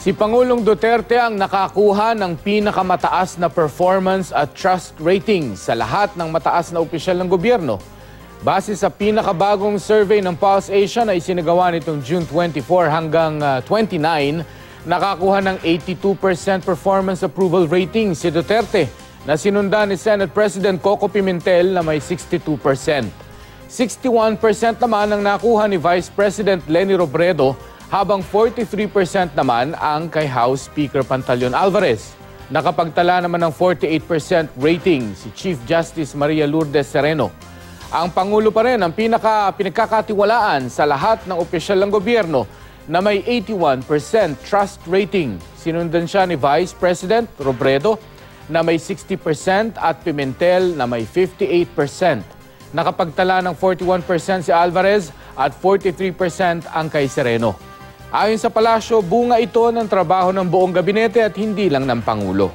Si Pangulong Duterte ang nakakuha ng pinakamataas na performance at trust rating sa lahat ng mataas na opisyal ng gobyerno. Base sa pinakabagong survey ng Pulse Asia na isinagawa nitong June 24 hanggang 29, nakakuha ng 82% performance approval rating si Duterte na sinundan ni Senate President Coco Pimentel na may 62%. 61% naman ang nakuha ni Vice President Leni Robredo habang 43% naman ang kay House Speaker Pantaleon Alvarez. Nakapagtala naman ng 48% rating si Chief Justice Maria Lourdes Sereno. Ang Pangulo pa rin ang pinagkakatiwalaan sa lahat ng opisyal ng gobyerno na may 81% trust rating. Sinundan siya ni Vice President Robredo na may 60% at Pimentel na may 58%. Nakapagtala ng 41% si Alvarez at 43% ang kay Sereno. Ayon sa palasyo, bunga ito ng trabaho ng buong gabinete at hindi lang ng Pangulo.